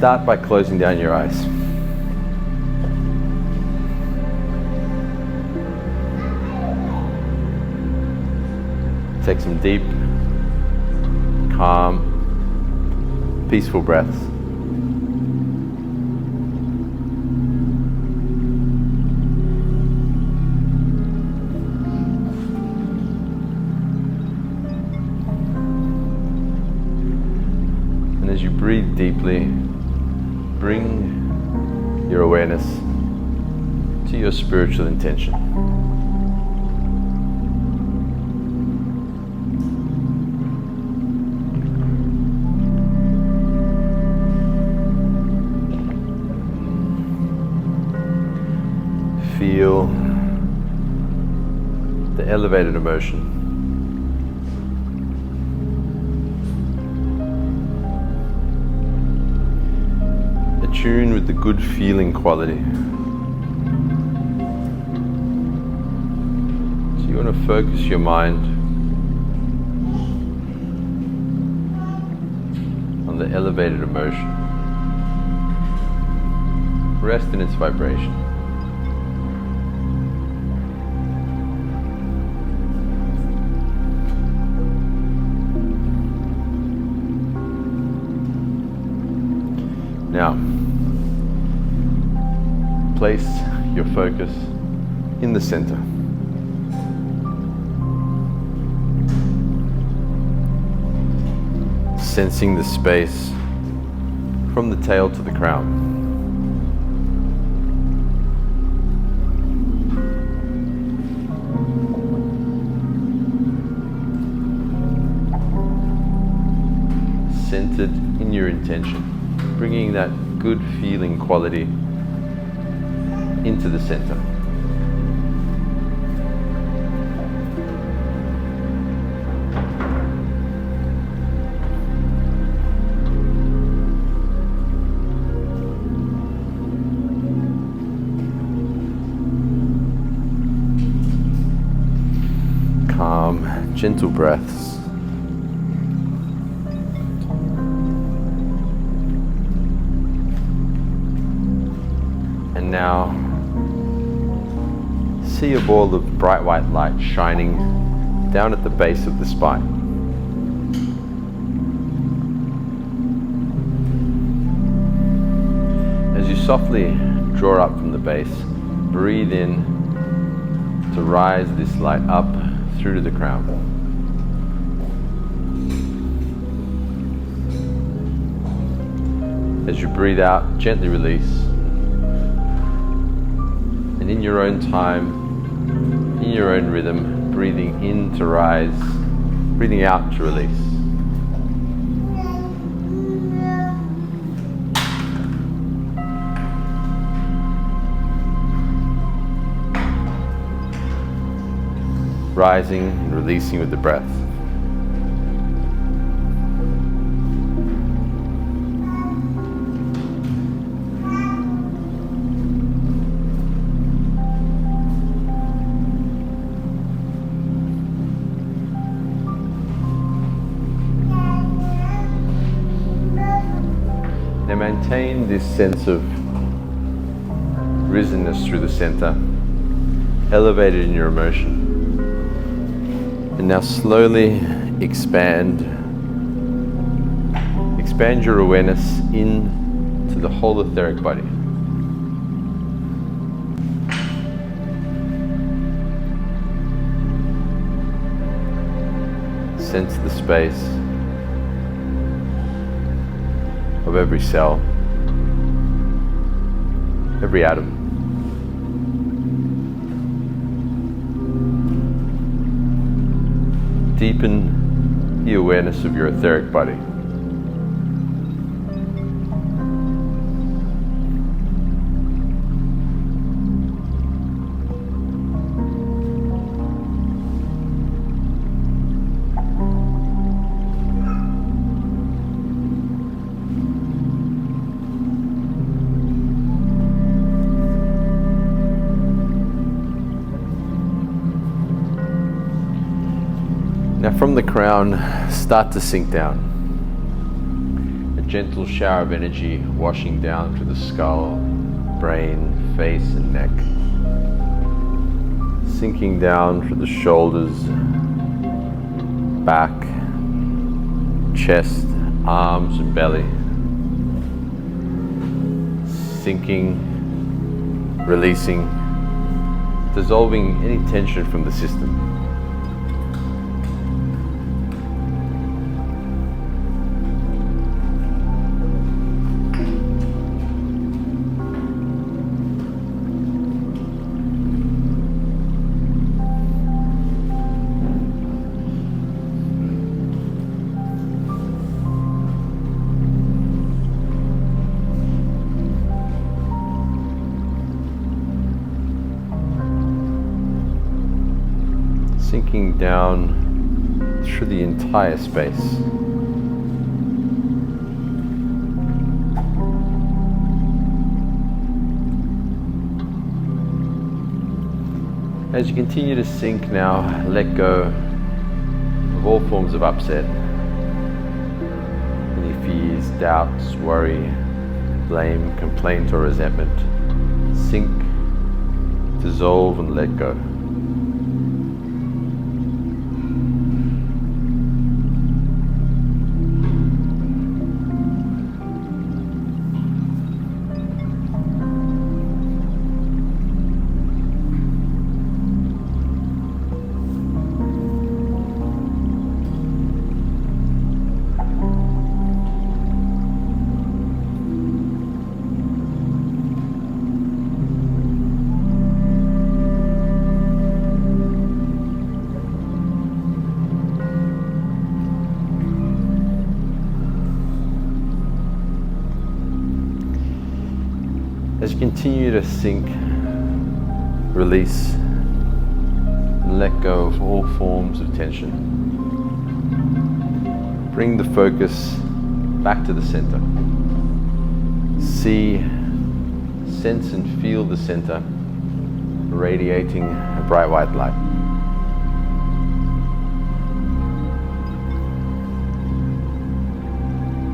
start by closing down your eyes. Take some deep, calm, peaceful breaths. And as you breathe deeply, bring your awareness to your spiritual intention. Feel the elevated emotion. Attune with the good feeling quality. So you want to focus your mind on the elevated emotion. Rest in its vibration. Now, place your focus in the center. Sensing the space from the tail to the crown. Centered in your intention. Bringing that good feeling quality into the center. Calm, gentle breaths. Now, see a ball of bright white light shining down at the base of the spine. As you softly draw up from the base, breathe in to rise this light up through to the crown. As you breathe out, gently release. And in your own time, in your own rhythm, breathing in to rise, breathing out to release. Rising and releasing with the breath. Now maintain this sense of risenness through the center, elevated in your emotion. And now slowly expand your awareness into the whole etheric body. Sense the space of every cell, every atom. Deepen the awareness of your etheric body. Now from the crown, start to sink down. gentle shower of energy washing down through the skull, brain, face and neck. Sinking down through the shoulders, back, chest, arms and belly. Sinking, releasing, dissolving any tension from the system. Sinking down through the entire space. As you continue to sink now, let go of all forms of upset. Any fears, doubts, worry, blame, complaint or resentment. Sink, dissolve and let go. As you continue to sink, release, and let go of all forms of tension, bring the focus back to the center. See, sense and feel the center radiating a bright white light.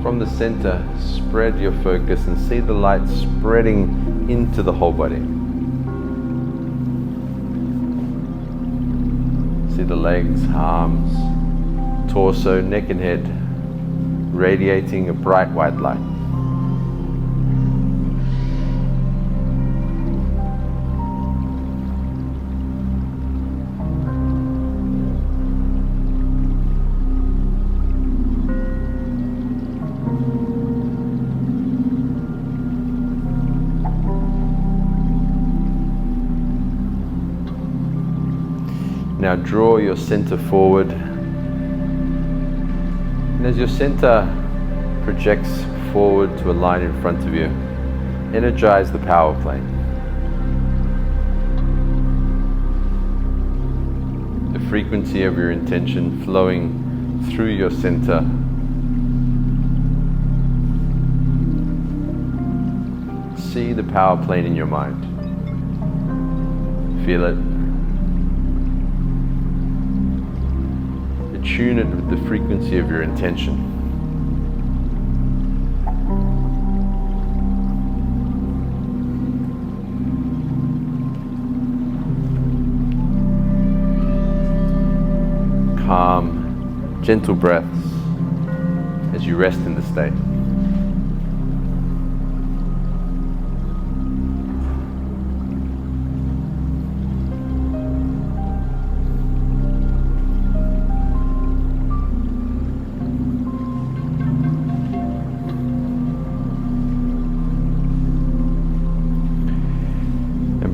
From the center, spread your focus and see the light spreading into the whole body. See the legs, arms, torso, neck and head radiating a bright white light. Now draw your center forward, and as your center projects forward to a line in front of you, energize the power plane. The frequency of your intention flowing through your center. See the power plane in your mind. Feel it. Tune it with the frequency of your intention. Calm, gentle breaths as you rest in the state.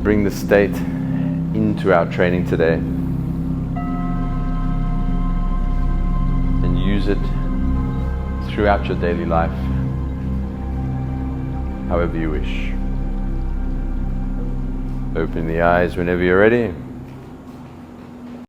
Bring the state into our training today and use it throughout your daily life, however you wish. Open the eyes whenever you're ready.